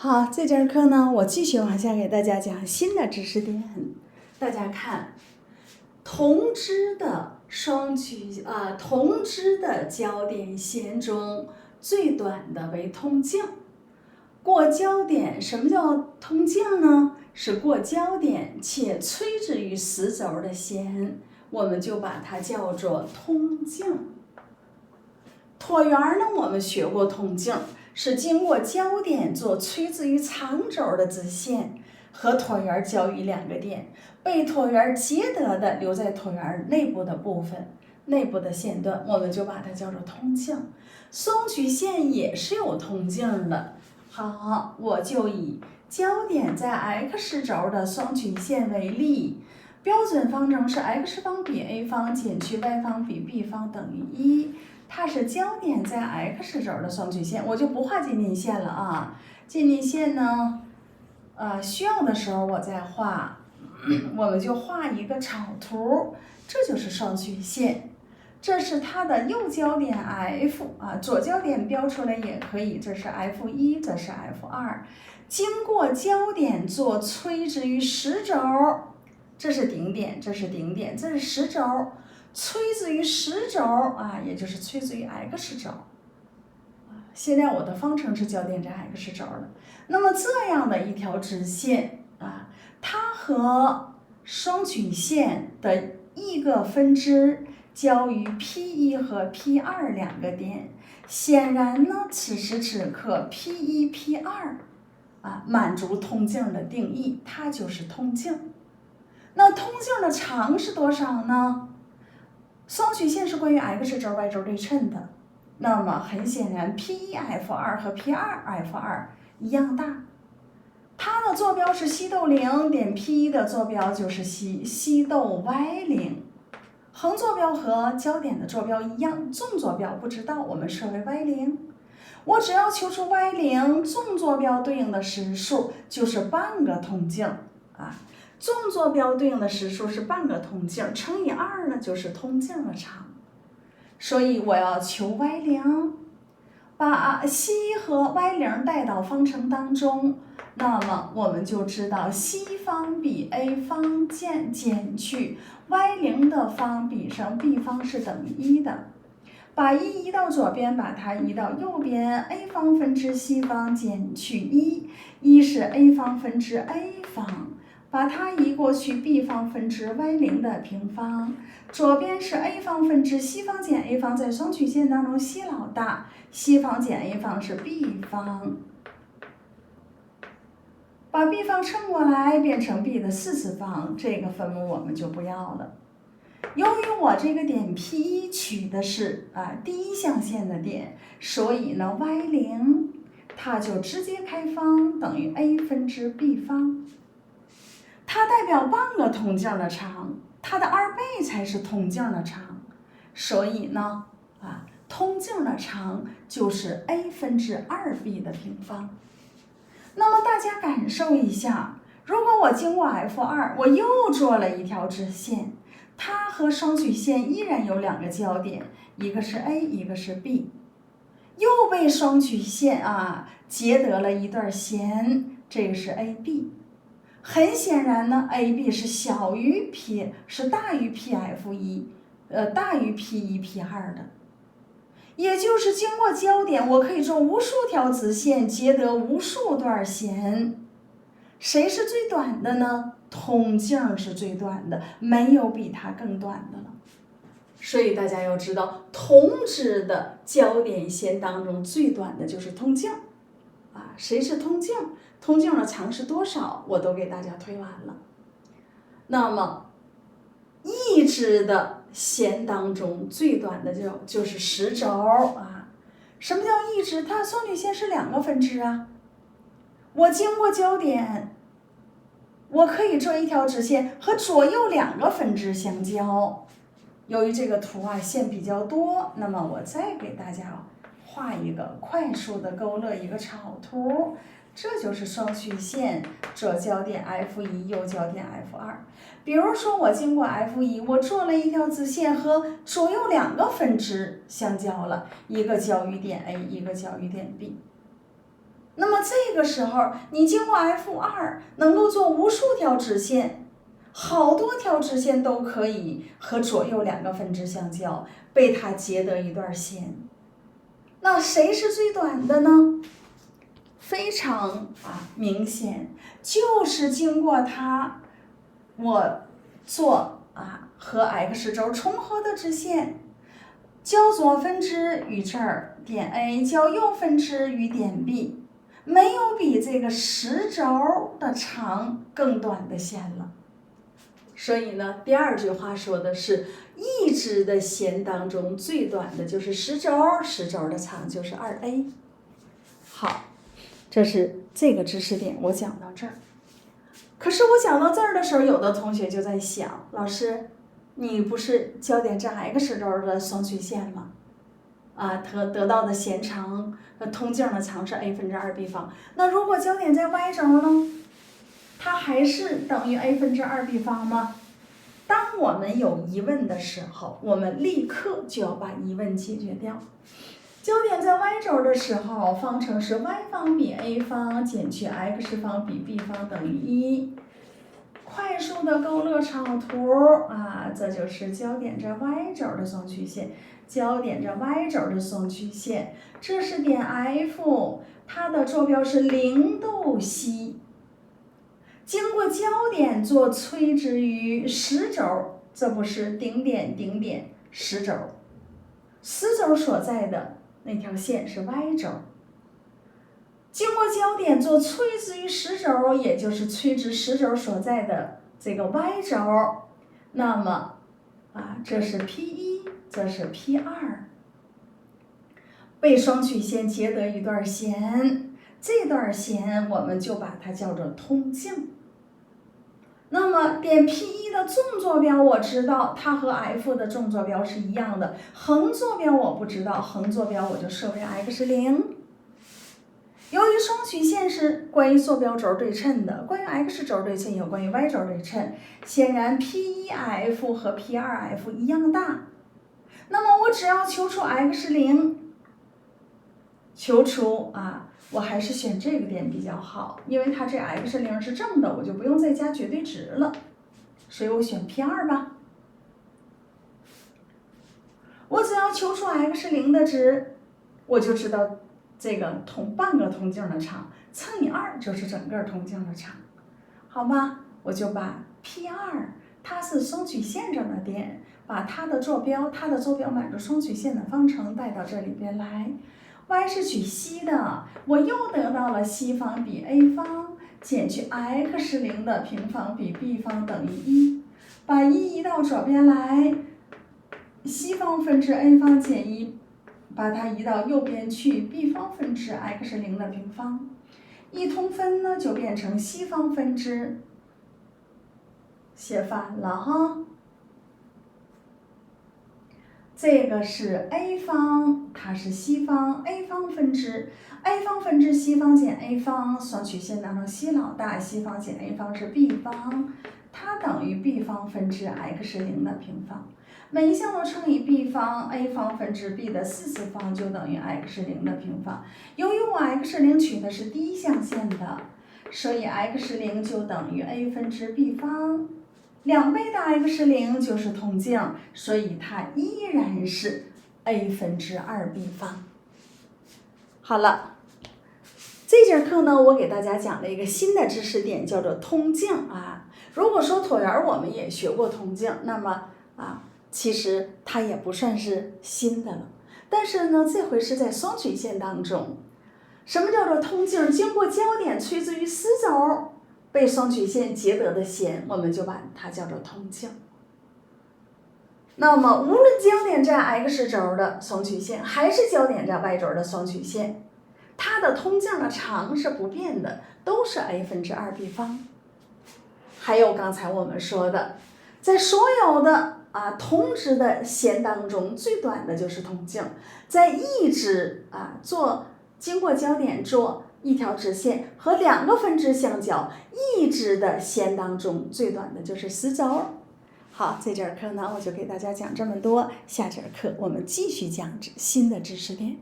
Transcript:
好，这节课呢，我继续往下给大家讲新的知识点。大家看，同支的同支的交点线中，最短的为通径。过交点，什么叫通径呢？是过交点且垂直于实轴的线，我们就把它叫做通径。椭圆呢，我们学过通径。是经过交点做垂直于长轴的直线，和椭圆交于两个点，被椭圆截得的留在椭圆内部的部分，内部的线段，我们就把它叫做通径。双曲线也是有通径的。好，我就以交点在 x 轴的双曲线为例，标准方程是 x 方比 a 方减去 y 方比 b 方等于1。它是交点在 x 轴的双曲线，我就不画近近线了啊。近近线呢，需要的时候我再画，我们就画一个草图，这就是双曲线。这是它的右交点 F 左交点标出来也可以，这是 F1，这是 F2，经过交点做垂直于实轴，这是顶点，这是顶点，这是实轴。垂直于实轴也就是垂直于 x 轴。现在我的方程是交点在 x 轴的。那么这样的一条直线它和双曲线的一个分支交于 P1 和 P2 两个点。显然呢，此时此刻 P1、P2 满足通径的定义，它就是通径。那通径的长是多少呢？双曲线是关于 x 轴、y 轴对称的，那么很显然 P1F2 和 P2F2 一样大，它的坐标是西斗0，点 P1 的坐标就是西斗 y0，横坐标和交点的坐标一样，纵坐标不知道，我们设为 y0。我只要求出 y0，纵坐标对应的实数就是半个通径纵坐标对应的实数是半个通径，乘以2呢就是通径的长。所以我要求 y0， 把西和 y0 带到方程当中，那么我们就知道西方比 a 方减去 y0 的方比上 b 方是等于1的。把1移到左边，把它移到右边 ，a 方分之西方减去1是 a 方分之 a 方。把它移过去 b 方分之 y0 的平方，左边是 a 方分之西方减 a 方，在双曲线当中西老大，西方减 a 方是 b 方，把 b 方乘过来变成 b 的4次方，这个分母我们就不要了。由于我这个点 P1 取的是第一象限的点，所以呢 y0 它就直接开方等于 a 分之 b 方。它代表半个通径的长，它的2倍才是通径的长，所以呢，通径的长就是 a 分之2b 的平方。那么大家感受一下，如果我经过 F2， 我又做了一条直线，它和双曲线依然有两个交点，一个是 A， 一个是 B， 又被双曲线截得了一段线，这个是 AB。很显然呢 ，AB 是小于 P， 是大于 PF1， 大于 P1、P2 的。也就是经过交点，我可以做无数条直线，截得无数段线。谁是最短的呢？通径是最短的，没有比它更短的了。所以大家要知道，同支的交点线当中最短的就是通径。谁是通径？通径的长是多少？我都给大家推完了。那么，一支的线当中最短的就是实轴什么叫一支？它双曲线是两个分支我经过交点，我可以做一条直线和左右两个分支相交。由于这个图线比较多，那么我再给大家画一个快速的勾勒一个草图，这就是双曲线，左交点 F1， 右交点 F2。比如说我经过 F1， 我做了一条直线和左右两个分支相交了，一个交于点 A， 一个交于点 B。那么这个时候，你经过 F2 能够做无数条直线，好多条直线都可以和左右两个分支相交，被它截得一段线。那谁是最短的呢？非常明显，就是经过它，我做和 x 轴重合的直线，交左分支与这儿点 A， 交右分支与点 B， 没有比这个实轴的长更短的线了。所以呢，第二句话说的是一支的弦当中最短的就是实轴，实轴的长就是 2A。 好，这是这个知识点我讲到这儿。可是我讲到这儿的时候，有的同学就在想，老师，你不是焦点在 x 轴的双曲线吗？得到的弦长通径的长是 a 分之2b方。那如果焦点在 y 轴呢？它还是等于 a 分之2b方吗？当我们有疑问的时候，我们立刻就要把疑问解决掉。焦点在 y 轴的时候，方程是 y 方比 a 方减去 x 方比 b 方等于1。快速的勾勒草图这就是焦点在 y 轴的双曲线，焦点在 y 轴的双曲线，这是点 F， 它的坐标是0度 C。经过焦点做垂直于实轴，这不是顶点顶点实轴，实轴所在的那条线是 y 轴。经过焦点做垂直于实轴，也就是垂直实轴所在的这个 y 轴，那么这是 P1， 这是 P2， 被双曲线截得一段弦，这段弦我们就把它叫做通径。那么点 P1 的纵坐标我知道，它和 F 的纵坐标是一样的，横坐标我不知道，横坐标我就设为 x0。由于双曲线是关于坐标轴对称的，关于 x 轴对称也有关于 y 轴对称，显然 P1F 和 P2F 一样大。那么我只要求出 x0， 求出我还是选这个点比较好，因为它这 x0 是正的，我就不用再加绝对值了，所以我选 P2 吧。我只要求出 x0 的值，我就知道这个半个通径的长乘以2就是整个通径的长，好吧？我就把 P2 它是双曲线上的点，把它的坐标满足双曲线的方程带到这里边来。y 是取西的，我又得到了西方比 a 方减去 x0 的平方比 b 方等于1，把1移到左边来，西方分之 a 方减1，把它移到右边去 b 方分之 x0 的平方，一通分呢就变成西方分之，写反了哈。这个是 a 方，它是西方 a 方分之 a 方分之西方减 a 方，双曲线当中西老大，西方减 a 方是 b 方，它等于 b 方分之 x0 的平方。每一项都乘以 b 方 ，a 方分之 b 的4次方就等于 x0 的平方。由于我 x0 取的是第一象限的，所以 x0 就等于 a 分之 b 方。2倍的 x0 就是通径，所以它依然是 a 分之2b 方。好了，这节课呢，我给大家讲了一个新的知识点，叫做通径如果说椭圆我们也学过通径，那么其实它也不算是新的了。但是呢，这回是在双曲线当中。什么叫做通径？经过焦点垂直于实轴，被双曲线截得的弦，我们就把它叫做通径。那么无论焦点在 x 轴的双曲线，还是焦点在 y 轴的双曲线，它的通径的长是不变的，都是 a 分之2b 方。还有刚才我们说的，在所有的同支的弦当中，最短的就是通径。在一支经过焦点做一条直线和2个分支相交，一支的弦当中最短的就是实轴。好，这节课呢我就给大家讲这么多，下节课我们继续讲新的知识点。